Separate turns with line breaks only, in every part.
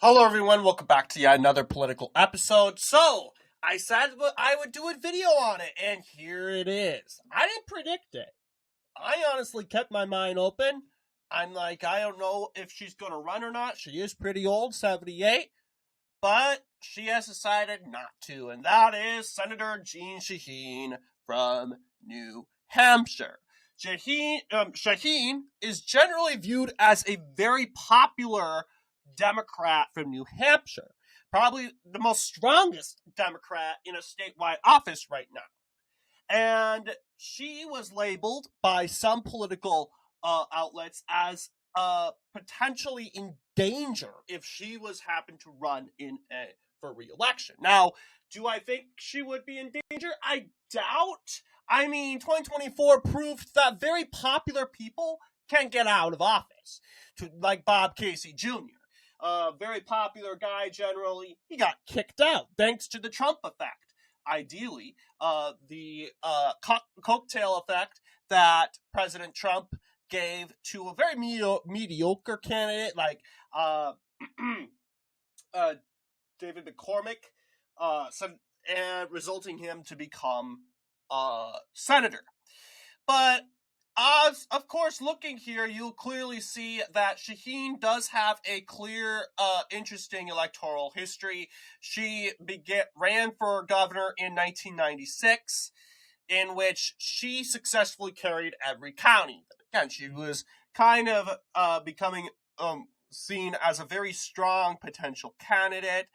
Hello, everyone. Welcome back to yet another political episode. So, I said I would do a video on it, and here it is. I didn't predict it. I honestly kept my mind open. I'm like, I don't know if she's going to run or not. She is pretty old, 78, but she has decided not to, and that is Senator Jeanne Shaheen from New Hampshire. Shaheen is generally viewed as a very popular Democrat from New Hampshire, probably the most strongest Democrat in a statewide office right now. And she was labeled by some political outlets as potentially in danger if she was happened to run for re-election. Now, do I think she would be in danger? I doubt. I mean, 2024 proved that very popular people can get out of office, like Bob Casey Jr. Very popular guy generally. He got kicked out thanks to the Trump effect. Ideally, the cocktail effect that President Trump gave to a very mediocre candidate like David McCormick, and resulting him to become senator. But of course, looking here, you'll clearly see that Shaheen does have a clear, interesting electoral history. She ran for governor in 1996, in which she successfully carried every county. Again, she was kind of becoming seen as a very strong potential candidate.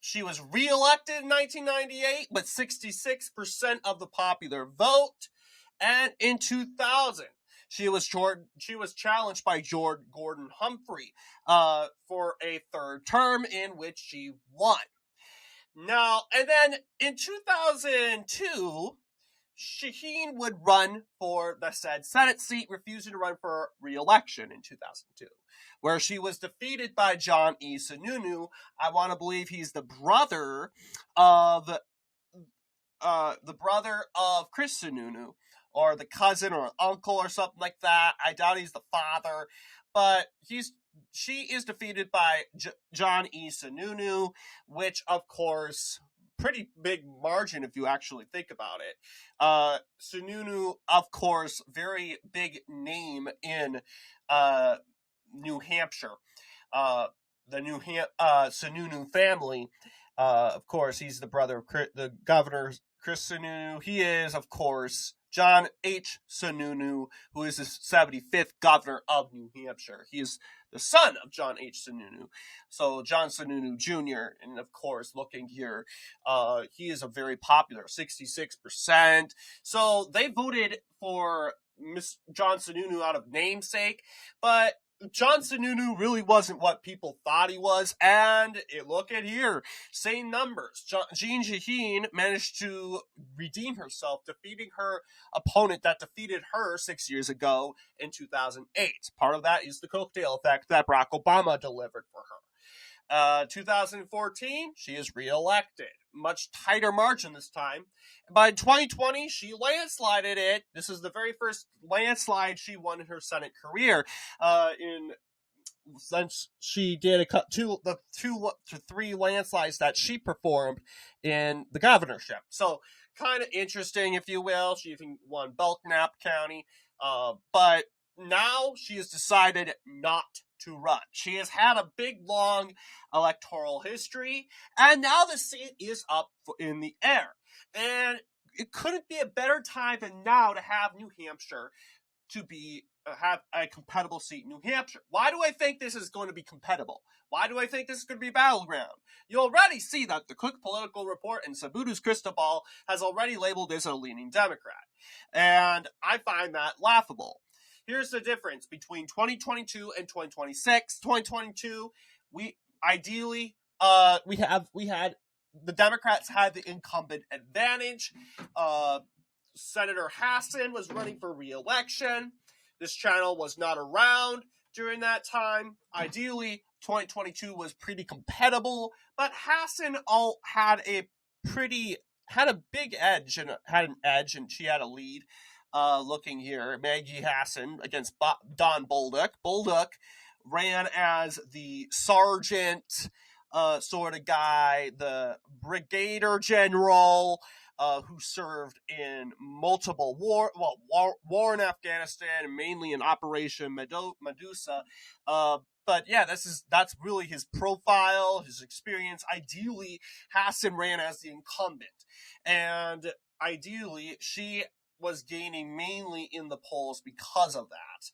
She was reelected in 1998 with 66% of the popular vote. And in 2000, she was challenged by Gordon Humphrey for a third term, in which she won. Now, and then in 2002, Shaheen would run for the said Senate seat, refusing to run for re-election in 2002, where she was defeated by John E. Sununu. I want to believe he's the brother of Chris Sununu, or the cousin or uncle or something like that. I doubt he's the father, but she is defeated by John E. Sununu, which, of course, pretty big margin if you actually think about it. Sununu, of course, very big name in New Hampshire. The Sununu family, of course, he's the brother of the governor, Chris Sununu. He is, of course, John H. Sununu, who is the 75th governor of New Hampshire. He is the son of John H. Sununu. So John Sununu Jr., and of course, looking here, he is a very popular, 66%. So they voted for John Sununu out of namesake, but John Sununu really wasn't what people thought he was, and look at here, same numbers. Jeanne Shaheen managed to redeem herself, defeating her opponent that defeated her 6 years ago in 2008. Part of that is the cocktail effect that Barack Obama delivered for her. 2014, she is reelected. Much tighter margin this time. By 2020, she landslided it. This is the very first landslide she won in her Senate career. Since she did the two to three landslides that she performed in the governorship. So kind of interesting, if you will. She even won Belknap County. But now she has decided not to run. She has had a big, long electoral history, and now the seat is up in the air. And it couldn't be a better time than now to have New Hampshire to have a compatible seat in New Hampshire. Why do I think this is going to be compatible? Why do I think this is going to be battleground? You already see that the Cook Political Report and Sabutu's Crystal Ball has already labeled this a leaning Democrat. And I find that laughable. Here's the difference between 2022 and 2026. 2022, we had the Democrats had the incumbent advantage. Senator Hassan was running for re-election. This channel was not around during that time. Ideally, 2022 was pretty compatible, but Hassan had a big edge and she had a lead. Looking here, Maggie Hassan against Don Bolduc. Bolduc ran as the sergeant sort of guy, the brigadier general, who served in multiple war in Afghanistan, mainly in Operation Medusa. But yeah, that's really his profile, his experience. Ideally, Hassan ran as the incumbent, and ideally, she was gaining mainly in the polls because of that.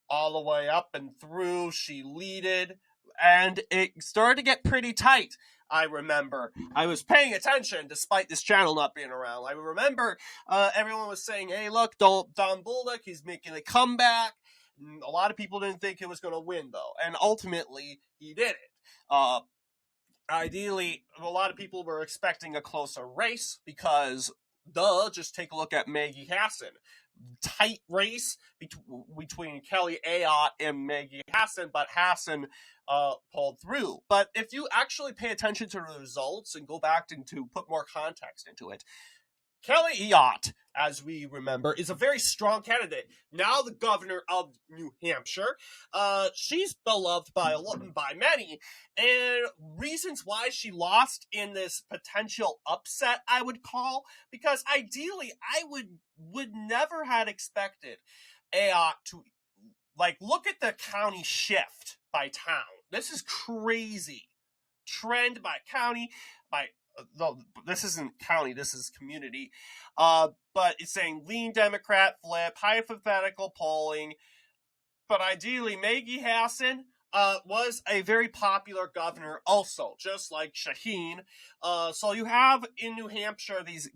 All the way up and through, she leaded, and it started to get pretty tight. I remember I was paying attention despite this channel not being around. I remember everyone was saying, hey, look, Don Bullock, he's making a comeback. A lot of people didn't think he was going to win, though, and ultimately he did it. Ideally, a lot of people were expecting a closer race because, just take a look at Maggie Hassan. Tight race between Kelly Ayotte and Maggie Hassan, but Hassan pulled through. But if you actually pay attention to the results and go back to put more context into it, Kelly Ayotte, as we remember, is a very strong candidate. Now the governor of New Hampshire. She's beloved by many. And reasons why she lost in this potential upset, I would call, because ideally I would never had expected Ayotte to, look at the county shift by town. This is crazy. Trend by county, no, this isn't county, this is community. But it's saying lean Democrat flip, hypothetical polling. But ideally, Maggie Hassan was a very popular governor also, just like Shaheen. So you have in New Hampshire these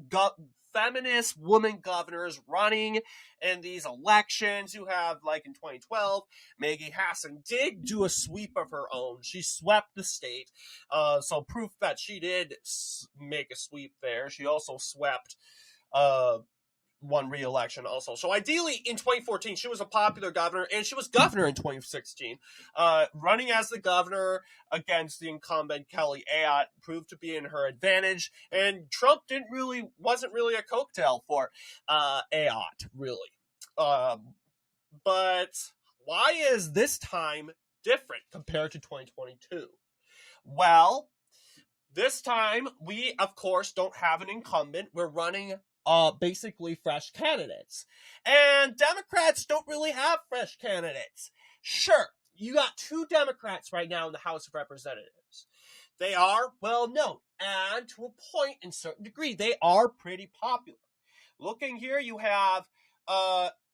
feminist woman governors running in these elections. You have, in 2012, Maggie Hassan did do a sweep of her own. She swept the state. So proof that she did make a sweep there. She also swept won re-election also. So ideally, in 2014, she was a popular governor, and she was governor in 2016. Running as the governor against the incumbent Kelly Ayotte proved to be in her advantage, and Trump wasn't really a coattail for Ayotte, really. But why is this time different compared to 2022? Well, this time, we, of course, don't have an incumbent. We're running basically fresh candidates. And Democrats don't really have fresh candidates. Sure, you got 2 Democrats right now in the House of Representatives. They are well known, and to a point, in certain degree, they are pretty popular. Looking here, you have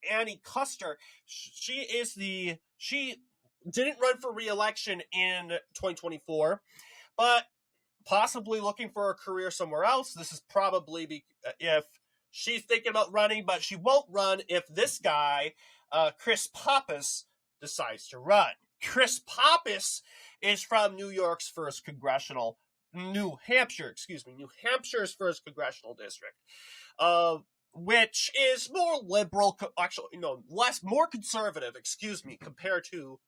Annie Custer. She didn't run for re-election in 2024, but possibly looking for a career somewhere else. This is probably if she's thinking about running, but she won't run if this guy, Chris Pappas, decides to run. Chris Pappas is from New Hampshire's 1st congressional district, which is more liberal, more conservative, compared to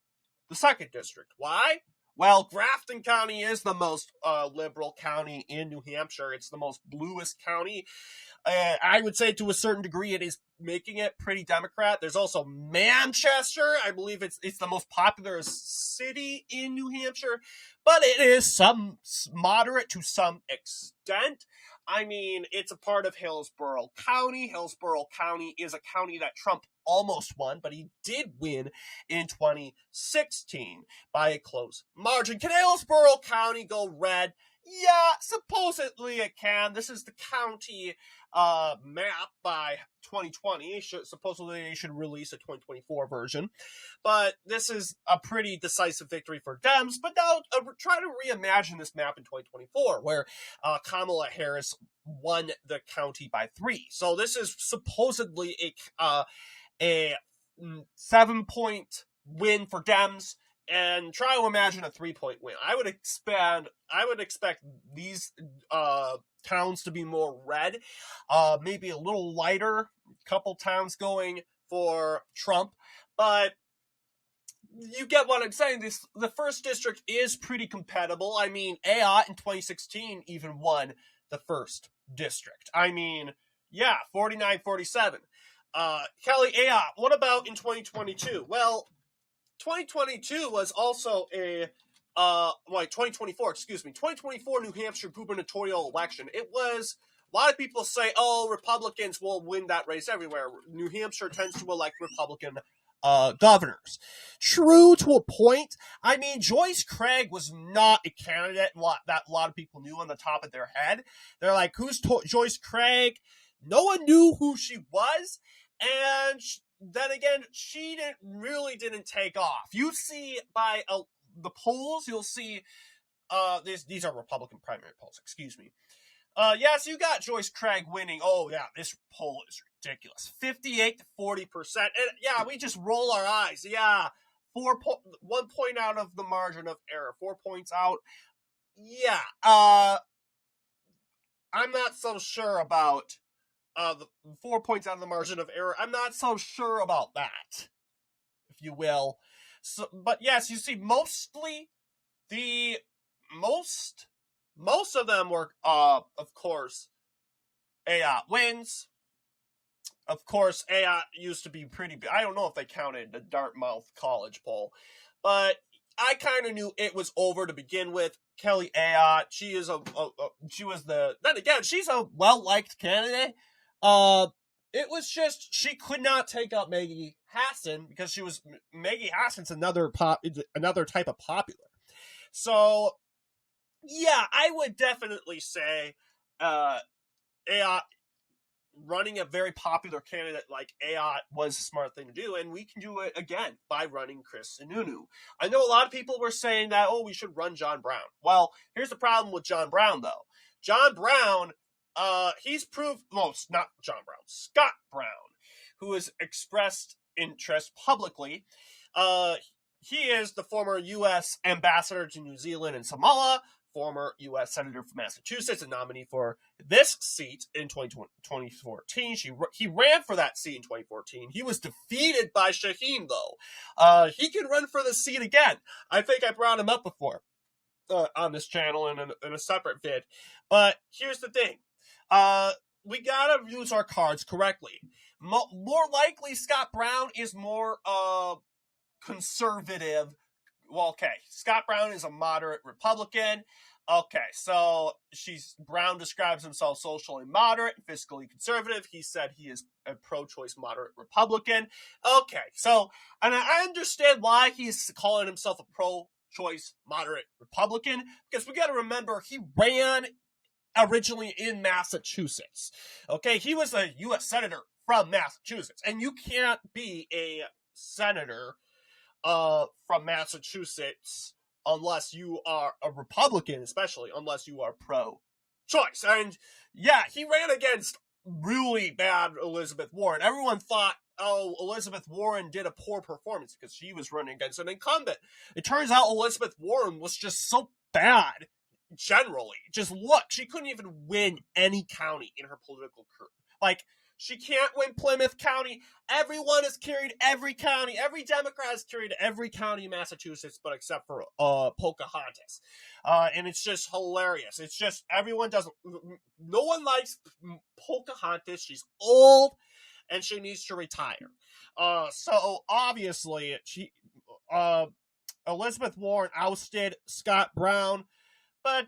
the 2nd district. Why? Well, Grafton County is the most liberal county in New Hampshire. It's the most bluest county. I would say to a certain degree it is making it pretty Democrat. There's also Manchester. I believe it's the most popular city in New Hampshire, but it is some moderate to some extent. I mean, it's a part of Hillsborough County. Hillsborough County is a county that Trump almost won, but he did win in 2016 by a close margin. Can Hillsborough County go red? Yeah, supposedly it can. This is the county map by 2020. Supposedly they should release a 2024 version. But this is a pretty decisive victory for Dems. But now try to reimagine this map in 2024, where Kamala Harris won the county by 3. So this is supposedly a 7-point win for Dems. And try to imagine a 3-point win. I would expect these towns to be more red, maybe a little lighter. A couple towns going for Trump, but you get what I'm saying. The 1st district is pretty compatible. I mean, Ayotte in 2016 even won the 1st district. I mean, yeah, 49-47. Kelly Ayotte. What about in 2022? Well, 2022 was also 2024, 2024 New Hampshire gubernatorial election. It was, a lot of people say, oh, Republicans will win that race everywhere. New Hampshire tends to elect Republican governors. True to a point. I mean, Joyce Craig was not a candidate that a lot of people knew on the top of their head. They're like, who's Joyce Craig? No one knew who she was, and then again, she didn't take off. You see by the polls, you'll see these are Republican primary polls. Excuse me. Yes, you got Joyce Craig winning. Oh yeah, this poll is ridiculous. 58 to 40%. And yeah, we just roll our eyes. Yeah, 1 point out of the margin of error. 4 points out. Yeah. I'm not so sure about the 4 points out of the margin of error. I'm not so sure about that, if you will. So, but yes, you see, mostly most of them were, of course, Ayotte wins. Of course, Ayotte used to be pretty big. I don't know if they counted the Dartmouth College poll, but I kind of knew it was over to begin with. Kelly Ayotte, she's a well-liked candidate. It was just, she could not take out Maggie Hassan because Maggie Hassan's another type of popular. So, yeah, I would definitely say, Ayotte, running a very popular candidate like Ayotte was a smart thing to do, and we can do it again by running Chris Sununu. I know a lot of people were saying that, we should run John Brown. Well, here's the problem with John Brown, though. John Brown, he's proved, not John Brown, Scott Brown, who has expressed interest publicly. He is the former U.S. ambassador to New Zealand and Samoa, former U.S. Senator from Massachusetts, a nominee for this seat in 2014. He ran for that seat in 2014. He was defeated by Shaheen, though. He can run for the seat again. I think I brought him up before on this channel in a separate vid. But here's the thing. We gotta use our cards correctly. More likely, Scott Brown is more conservative. Well, okay, Scott Brown is a moderate Republican. Okay, so Brown describes himself socially moderate, fiscally conservative. He said he is a pro-choice moderate Republican. Okay, so, and I understand why he's calling himself a pro-choice moderate Republican, because we got to remember he ran originally in Massachusetts. Okay, he was a U.S. Senator from Massachusetts, and you can't be a senator from Massachusetts unless you are a Republican, especially unless you are pro-choice. And yeah, he ran against really bad Elizabeth Warren. Everyone thought, Elizabeth Warren did a poor performance because she was running against an incumbent. It turns out Elizabeth Warren was just so bad generally. Just look, she couldn't even win any county in her political career. Like, she can't win Plymouth County. Everyone has carried every county. Every Democrat has carried every county in Massachusetts, but except for Pocahontas. And it's just hilarious. It's just, no one likes Pocahontas. She's old, and she needs to retire. So, obviously, Elizabeth Warren ousted Scott Brown. But,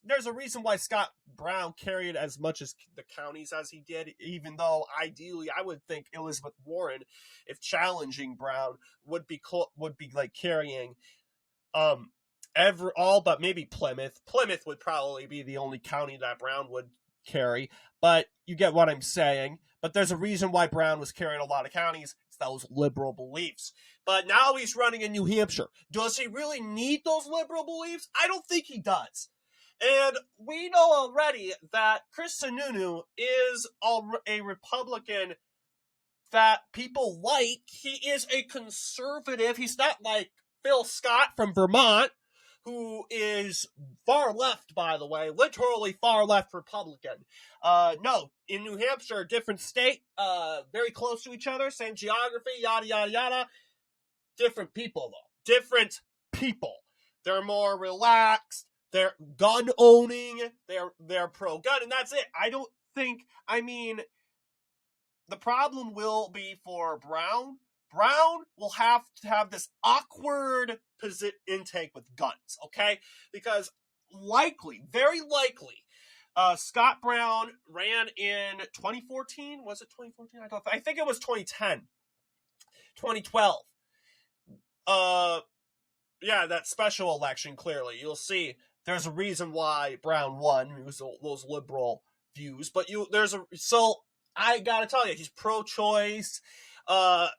there's a reason why Scott Brown carried as much as the counties as he did, even though, ideally, I would think Elizabeth Warren, if challenging Brown, would be like carrying all but maybe Plymouth. Plymouth would probably be the only county that Brown would carry, but you get what I'm saying. But there's a reason why Brown was carrying a lot of counties. It's those liberal beliefs. But now he's running in New Hampshire. Does he really need those liberal beliefs? I don't think he does. And we know already that Chris Sununu is a Republican that people like. He is a conservative. He's not like Phil Scott from Vermont, who is far left, by the way, literally far left Republican. No, in New Hampshire, different state, very close to each other, same geography, yada, yada, yada. Different people, though. Different people. They're more relaxed. They're gun owning. They're pro-gun, and that's it. The problem will be for Brown. Brown will will have to have this awkward intake with guns, okay? Because very likely, Scott Brown ran in 2014. Was it 2014? I think it was 2010. 2012. Yeah, that special election, clearly. You'll see there's a reason why Brown won. It was those liberal views. But so I gotta tell you, he's pro-choice. And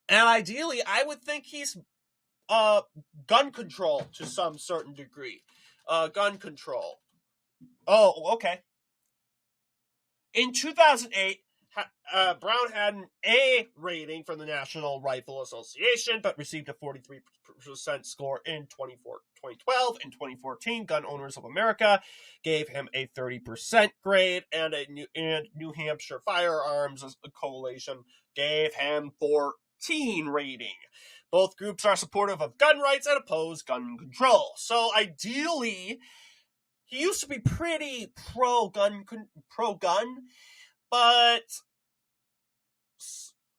ideally, I would think he's gun control to some certain degree. Gun control. Oh, okay. In 2008, Brown had an A rating from the National Rifle Association, but received a 43% score in 2012. In 2014, Gun Owners of America gave him a 30% grade, and New Hampshire Firearms Coalition gave him 14 rating. Both groups are supportive of gun rights and oppose gun control. So ideally, he used to be pretty pro-gun, but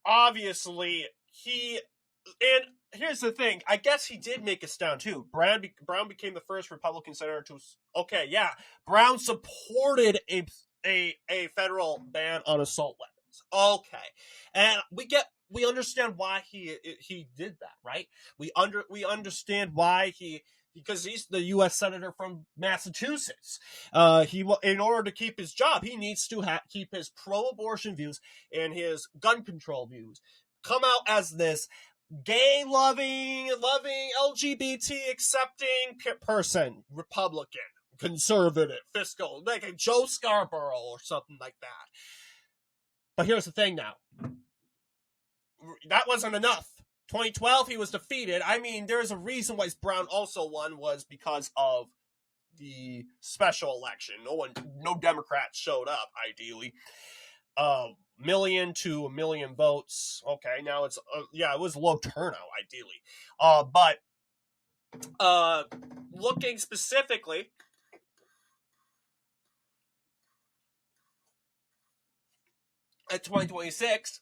obviously and here's the thing, I guess he did make a stand too. Brown became the first Republican senator to, Brown supported a federal ban on assault weapons. Okay. And we understand why he did that, right? We understand why because he's the U.S. senator from Massachusetts. In order to keep his job, he needs to keep his pro-abortion views and his gun control views. Come out as this gay-loving, LGBT-accepting person, Republican, conservative, fiscal, like a Joe Scarborough or something like that. But here's the thing now. That wasn't enough. 2012, he was defeated. I mean, there's a reason why Brown also won, was because of the special election. No Democrats showed up, ideally. 1 million to 1 million votes. Okay, now it's, it was low turnout, ideally. But looking specifically at 2026,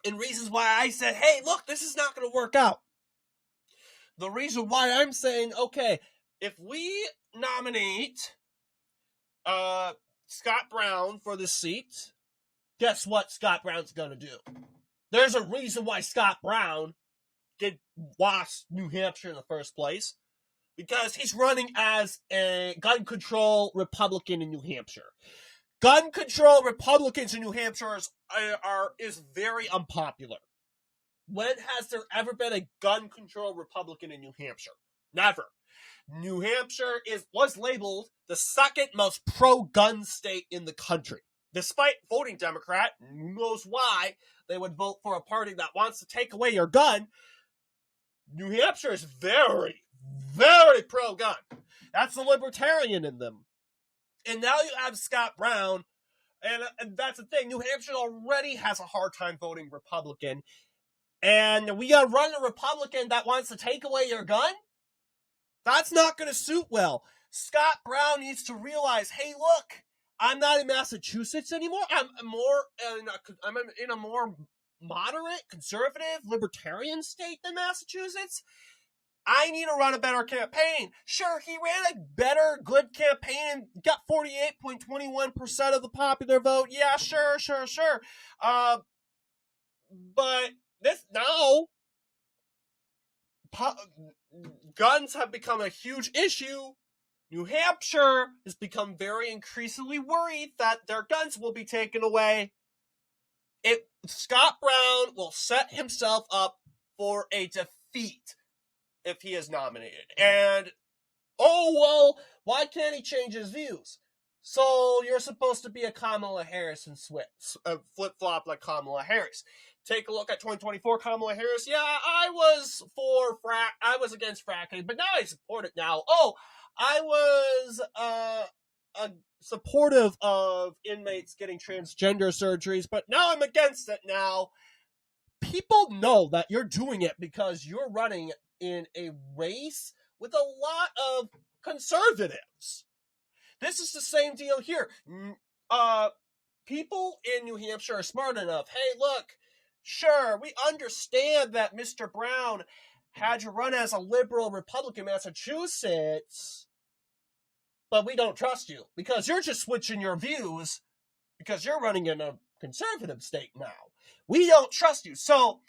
and reasons why I said, hey, look, this is not going to work out. The reason why I'm saying, okay, if we nominate Scott Brown for the seat, guess what Scott Brown's going to do? There's a reason why Scott Brown lost New Hampshire in the first place. Because he's running as a gun control Republican in New Hampshire. Gun control Republicans in New Hampshire is very unpopular. When has there ever been a gun control Republican in New Hampshire? Never. New Hampshire was labeled the second most pro-gun state in the country. Despite voting Democrat, who knows why they would vote for a party that wants to take away your gun. New Hampshire is very, very pro-gun. That's the libertarian in them. And now you have Scott Brown, and that's the thing. New Hampshire already has a hard time voting Republican, and we gotta run a Republican that wants to take away your gun? That's not gonna suit well. Scott Brown needs to realize, hey, look, I'm not in Massachusetts anymore. I'm in a more moderate, conservative, libertarian state than Massachusetts. I need to run a better campaign. Sure, he ran a better, good campaign and got 48.21% of the popular vote. Yeah, sure. But this now, guns have become a huge issue. New Hampshire has become very increasingly worried that their guns will be taken away. Scott Brown will set himself up for a defeat if he is nominated. And, why can't he change his views? So you're supposed to be a Kamala Harris and flip-flop like Kamala Harris. Take a look at 2024 Kamala Harris. Yeah, I was against fracking, but now I support it now. I was supportive of inmates getting transgender surgeries, but now I'm against it now. People know that you're doing it because you're running in a race with a lot of conservatives. This is the same deal here. People in New Hampshire are smart enough. Hey, look, Sure, we understand that Mr. Brown had to run as a liberal Republican in Massachusetts, but we don't trust you because you're just switching your views because you're running in a conservative state now. We don't trust you. So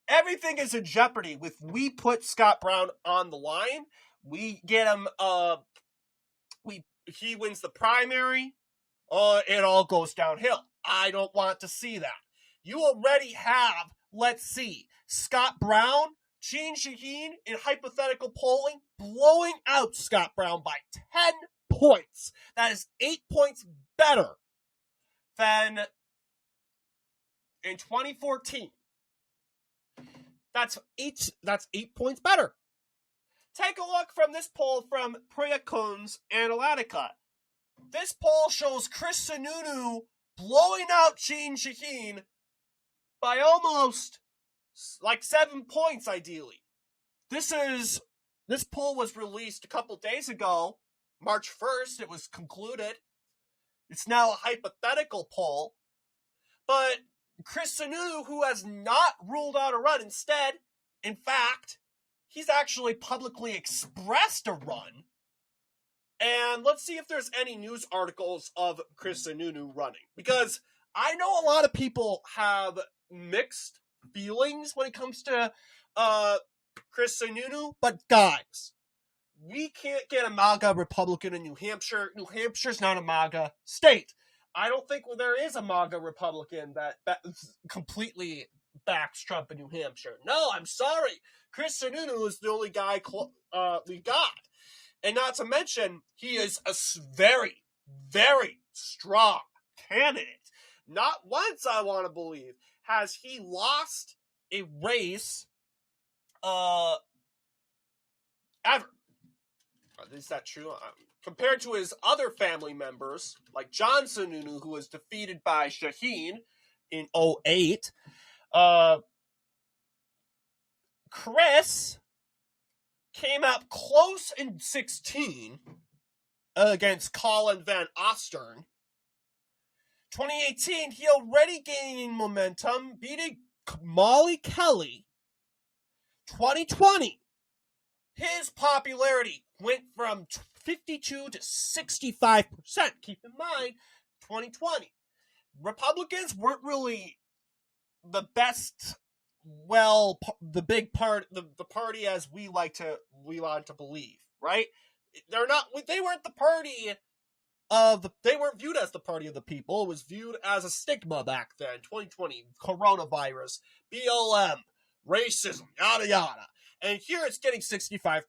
everything is in jeopardy. If we put Scott Brown on the line, we get him, he wins the primary, it all goes downhill. I don't want to see that. You already have, let's see, Scott Brown, Jeanne Shaheen in hypothetical polling, blowing out Scott Brown by 10 points. That is 8 points better than in 2014. That's 8 points better. Take a look from this poll from Priya Kunz Analytica. This poll shows Chris Sununu blowing out Jeanne Shaheen by almost like 7 points, ideally. This poll was released a couple days ago, March 1st. It was concluded. It's now a hypothetical poll. But Chris Sununu, who has not ruled out a run, instead, in fact, he's actually publicly expressed a run. And let's see if there's any news articles of Chris Sununu running. Because I know a lot of people have mixed feelings when it comes to Chris Sununu. But guys, we can't get a MAGA Republican in New Hampshire. New Hampshire's not a MAGA state. I don't think there is a MAGA Republican that completely backs Trump in New Hampshire. No, I'm sorry. Chris Sununu is the only guy we got. And not to mention, he is a very, very strong candidate. Not once, I want to believe, has he lost a race ever. Is that true? Compared to his other family members, like John Sununu, who was defeated by Shaheen in 2008, Chris came up close in 2016 against Colin Van Ostern. 2018, he already gaining momentum, beating Molly Kelly. 2020, his popularity went from 52 to 65%. Keep in mind, 2020. Republicans weren't really the best, the big part, the party as we like to believe, right? They weren't the party they weren't viewed as the party of the people. It was viewed as a stigma back then. 2020, coronavirus, BLM, racism, yada yada. And here it's getting 65%.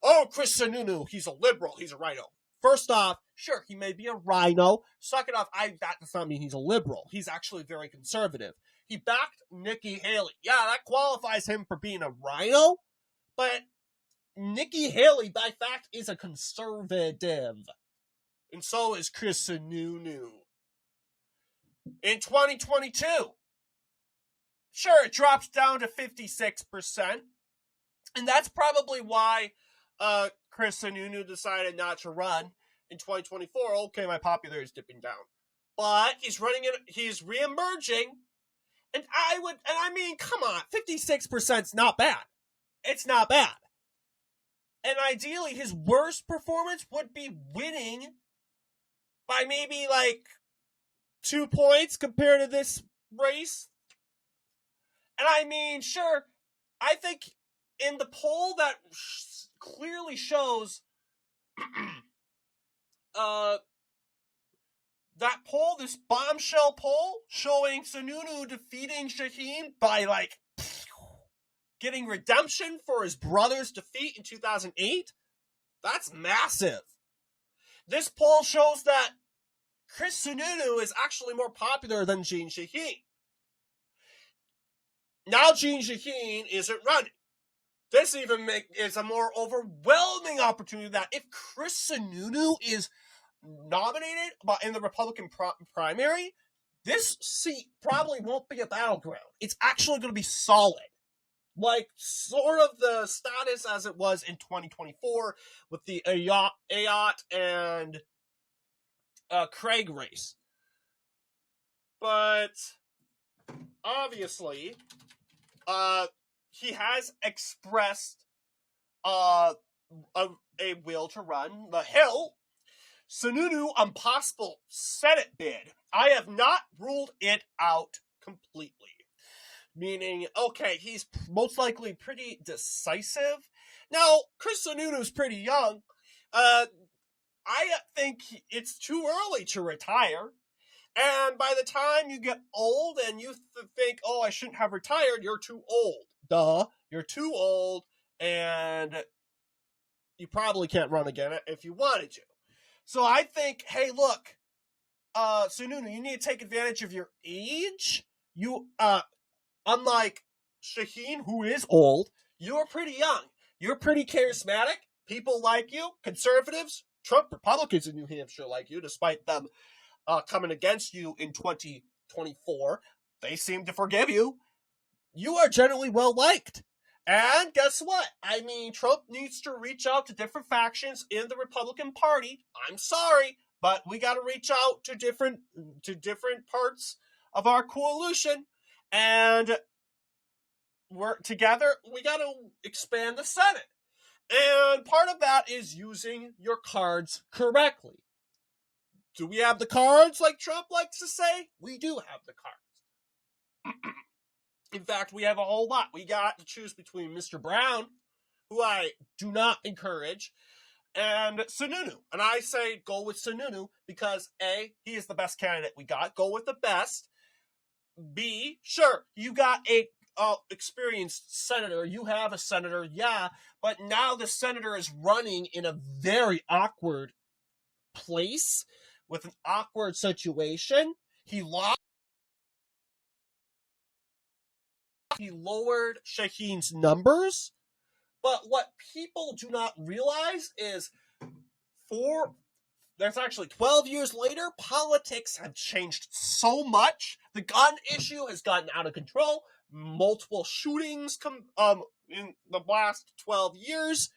Oh, Chris Sununu, he's a liberal, he's a rhino. First off, sure, he may be a rhino. Second off, that does not mean he's a liberal. He's actually very conservative. He backed Nikki Haley. Yeah, that qualifies him for being a rhino, but Nikki Haley, by fact, is a conservative. And so is Chris Sununu. In 2022, sure, it drops down to 56%. And that's probably why Chris Sununu decided not to run in 2024. Okay, my popularity is dipping down. But he's reemerging. And I mean, come on, 56% is not bad. It's not bad. And ideally, his worst performance would be winning by maybe like 2 points compared to this race. And I mean, sure, I think in the poll that clearly shows that poll, this bombshell poll showing Sununu defeating Shaheen by like getting redemption for his brother's defeat in 2008, that's massive. This poll shows that Chris Sununu is actually more popular than Jeanne Shaheen. Now Jeanne Shaheen isn't running. This even is a more overwhelming opportunity that if Chris Sununu is nominated in the Republican primary, this seat probably won't be a battleground. It's actually going to be solid. Like, sort of the status as it was in 2024 with the Ayotte and Craig race. But obviously, he has expressed a will to run the Hill, Sununu, on possible Senate bid. I have not ruled it out completely. Meaning, okay, he's most likely pretty decisive. Now, Chris Sununu's pretty young. I think it's too early to retire. And by the time you get old and you think, oh, I shouldn't have retired, you're too old. Duh. You're too old, and you probably can't run again if you wanted to. So I think, hey, look, Sununu, you need to take advantage of your age. You, unlike Shaheen, who is old, you're pretty young. You're pretty charismatic. People like you. Conservatives, Trump, Republicans in New Hampshire like you, despite them coming against you in 2024. They seem to forgive you. You are generally well liked. And guess what? I mean, Trump needs to reach out to different factions in the Republican Party. I'm sorry, but we got to reach out to different parts of our coalition, and we're together. We got to expand the Senate, and part of that is using your cards correctly. Do we have the cards, like Trump likes to say? We do have the cards. In fact, we have a whole lot. We got to choose between Mr. Brown, who I do not encourage, and Sununu. And I say go with Sununu because A, he is the best candidate we got. Go with the best. B, sure, you got a experienced senator. You have a senator, yeah, but now the senator is running in a very awkward place with an awkward situation. He lost. He lowered Shaheen's numbers, but what people do not realize is there's actually 12 years later, politics have changed so much. The gun issue has gotten out of control. Multiple shootings in the last 12 years.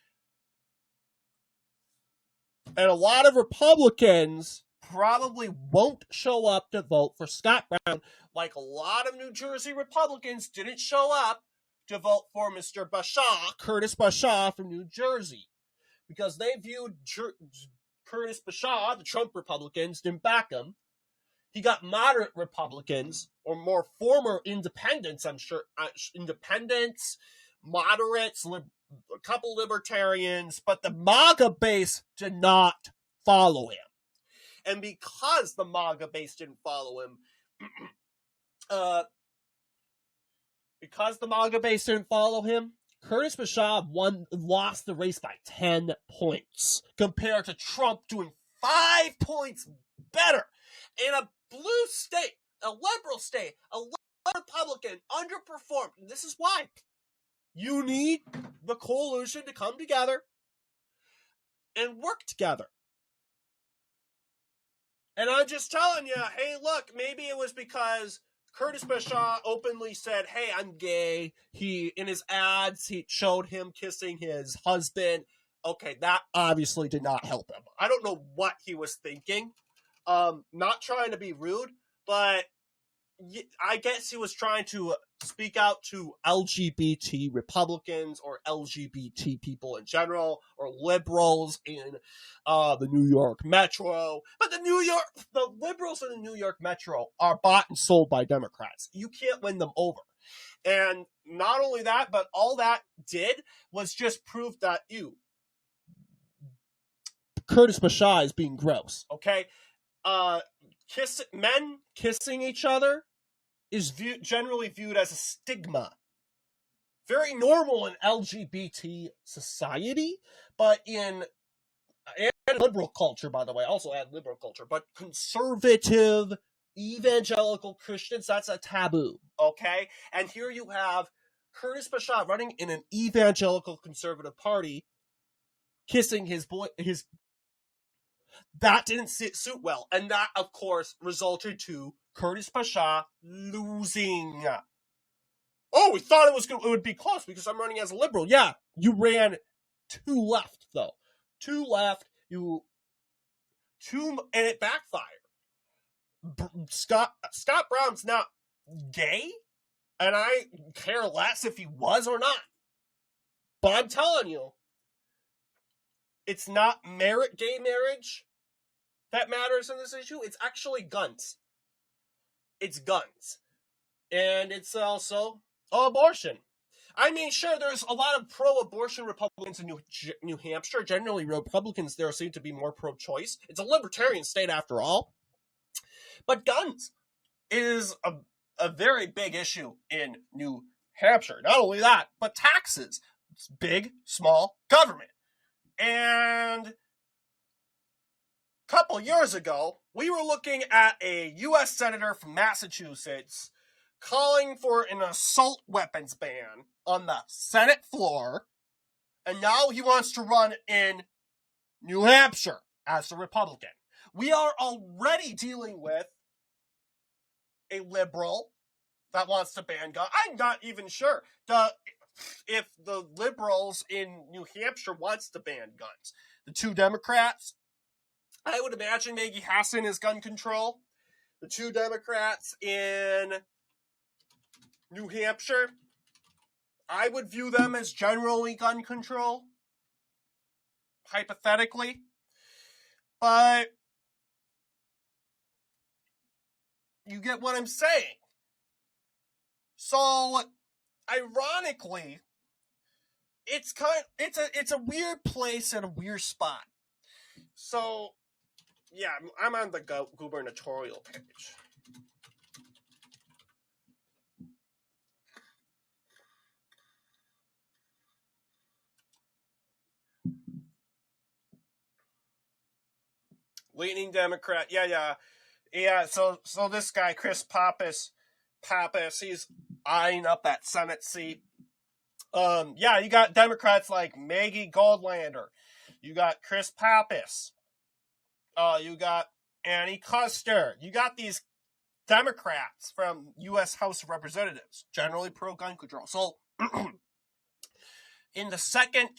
And a lot of Republicans probably won't show up to vote for Scott Brown, like a lot of New Jersey Republicans didn't show up to vote for Mr. Bashaw, Curtis Bashaw from New Jersey, because they viewed Curtis Bashaw, the Trump Republicans, didn't back him. He got moderate Republicans, or more former independents, I'm sure, independents, moderates, a couple libertarians, but the MAGA base did not follow him. And because the MAGA base didn't follow him, Curtis Bashaw lost the race by 10 points, compared to Trump doing 5 points better in a blue state, a liberal state, a Republican underperformed. And this is why you need the coalition to come together and work together. And I'm just telling you, hey, look, maybe it was because Curtis Bashaw openly said, hey, I'm gay. In his ads, he showed him kissing his husband. Okay, that obviously did not help him. I don't know what he was thinking. Not trying to be rude, but I guess he was trying to speak out to LGBT Republicans or LGBT people in general, or liberals in the New York Metro. But the liberals in the New York Metro are bought and sold by Democrats. You can't win them over. And not only that, but all that did was just prove that Curtis Bashaw is being gross, okay? Men kissing each other is generally viewed as a stigma. Very normal in LGBT society, but and liberal culture, by the way, also add liberal culture, but conservative, evangelical Christians, that's a taboo, okay? And here you have Curtis Bashaw running in an evangelical conservative party, kissing his that didn't suit well. And that, of course, resulted to Curtis Bashaw losing. Oh, we thought it would be close because I'm running as a liberal. Yeah, you ran two left, though. Two left. And it backfired. Scott Brown's not gay, And I care less if he was or not. But I'm telling you, it's not gay marriage that matters in this issue. It's actually guns. It's guns. And it's also abortion. I mean, sure, there's a lot of pro-abortion Republicans in New Hampshire. Generally, Republicans there seem to be more pro-choice. It's a libertarian state after all. But guns is a very big issue in New Hampshire. Not only that, but taxes. It's big, small government. And a couple years ago, we were looking at a U.S. senator from Massachusetts calling for an assault weapons ban on the Senate floor, and now he wants to run in New Hampshire as a Republican. We are already dealing with a liberal that wants to ban guns. I'm not even sure if the liberals in New Hampshire wants to ban guns. The two Democrats, I would imagine Maggie Hassan is gun control. The two Democrats in New Hampshire, I would view them as generally gun control, hypothetically. But you get what I'm saying. So, ironically, it's a weird place and a weird spot. So, yeah, I'm on the gubernatorial page. Leaning Democrat, yeah. So this guy Chris Pappas, he's eyeing up that Senate seat. You got Democrats like Maggie Goldlander, you got Chris Pappas, you got Annie Custer, you got these Democrats from U.S. House of Representatives, generally pro-gun control. So, in the second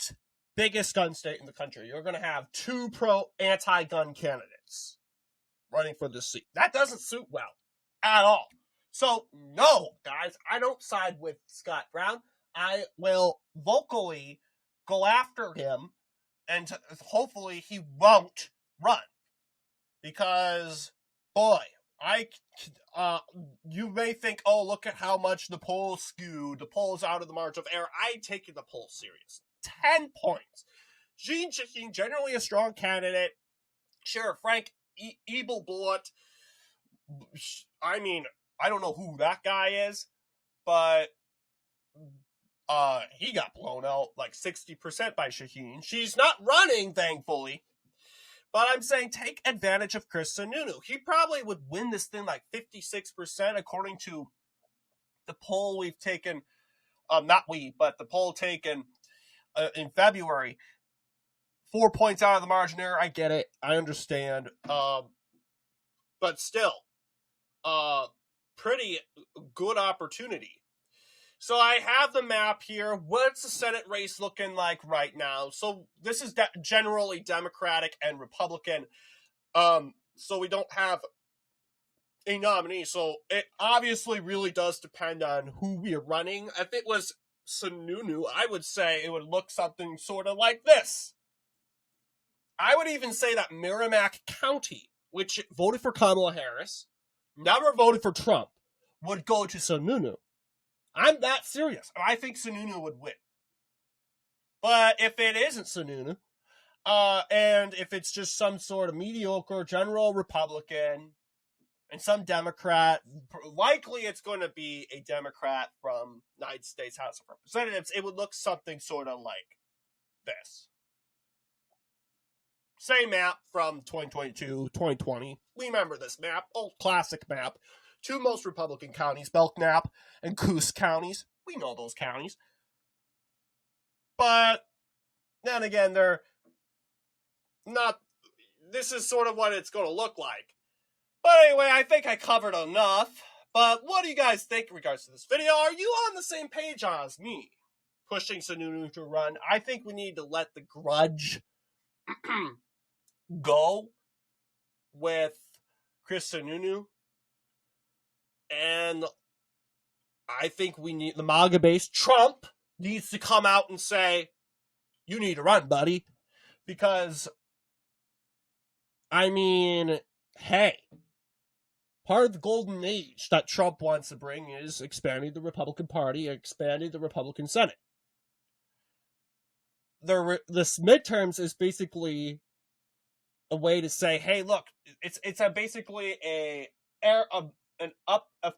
biggest gun state in the country, you're going to have two anti-gun candidates running for this seat. That doesn't suit well at all. So, no, guys, I don't side with Scott Brown. I will vocally go after him, and hopefully he won't run. Because, boy, you may think, oh, look at how much the polls skewed. The polls out of the margin of error. I take the polls serious. 10 points. Jeanne Shaheen, generally a strong candidate. Sure, Frank Eagleblood. I mean, I don't know who that guy is, but he got blown out like 60% by Shaheen. She's not running, thankfully. But I'm saying take advantage of Chris Sununu. He probably would win this thing like 56% according to the poll we've taken. Not we, but the poll taken in February. 4 points out of the margin error. I get it. I understand. But still, pretty good opportunity. So I have the map here. What's the Senate race looking like right now? So this is generally Democratic and Republican. So we don't have a nominee. So it obviously really does depend on who we are running. If it was Sununu, I would say it would look something sort of like this. I would even say that Merrimack County, which voted for Kamala Harris, never voted for Trump, would go to Sununu. I'm that serious. I think Sununu would win. But if it isn't Sununu, and if it's just some sort of mediocre general Republican and some Democrat, likely it's going to be a Democrat from United States House of Representatives, it would look something sort of like this. Same map from 2022, 2020. We remember this map, old classic map. Two most Republican counties, Belknap and Coos counties. We know those counties. But then again, they're not. This is sort of what it's going to look like. But anyway, I think I covered enough. But what do you guys think in regards to this video? Are you on the same page as me? Pushing Sununu to run. I think we need to let the grudge go with Chris Sununu. And I think we need the MAGA base. Trump needs to come out and say, you need to run, buddy. Because, I mean, hey, part of the golden age that Trump wants to bring is expanding the Republican Party, expanding the Republican Senate. This midterms is basically a way to say, hey, look, it's basically a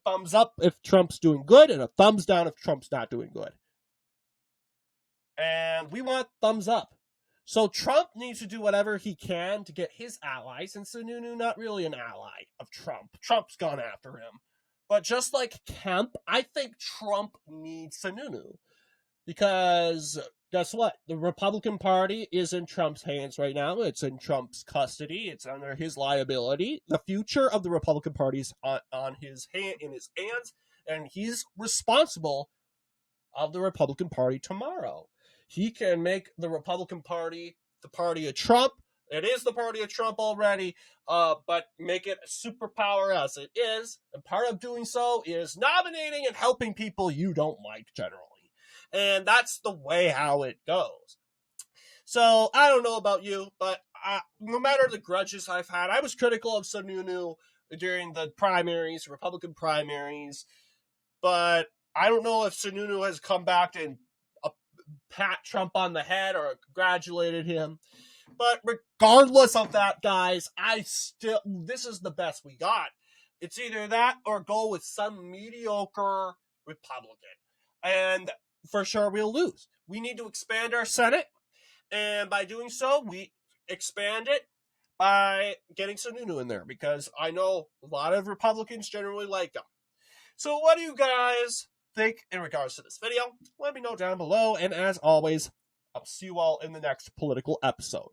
thumbs up if Trump's doing good, and a thumbs down if Trump's not doing good. And we want thumbs up. So Trump needs to do whatever he can to get his allies, and Sununu not really an ally of Trump. Trump's gone after him. But just like Kemp, I think Trump needs Sununu. Because guess what? The Republican Party is in Trump's hands right now. It's in Trump's custody. It's under his liability. The future of the Republican Party is in his hands, and he's responsible of the Republican Party tomorrow. He can make the Republican Party the party of Trump. It is the party of Trump already, but make it a superpower as it is. And part of doing so is nominating and helping people you don't like generally. And that's the way how it goes. So, I don't know about you, but no matter the grudges I've had, I was critical of Sununu during the primaries, Republican primaries, but I don't know if Sununu has come back and pat Trump on the head or congratulated him. But regardless of that, guys, this is the best we got. It's either that or go with some mediocre Republican. And for sure we'll lose. We need to expand our Senate, and by doing so, we expand it by getting Sununu in there, because I know a lot of Republicans generally like him. So what do you guys think in regards to this video? Let me know down below, and as always, I'll see you all in the next political episode.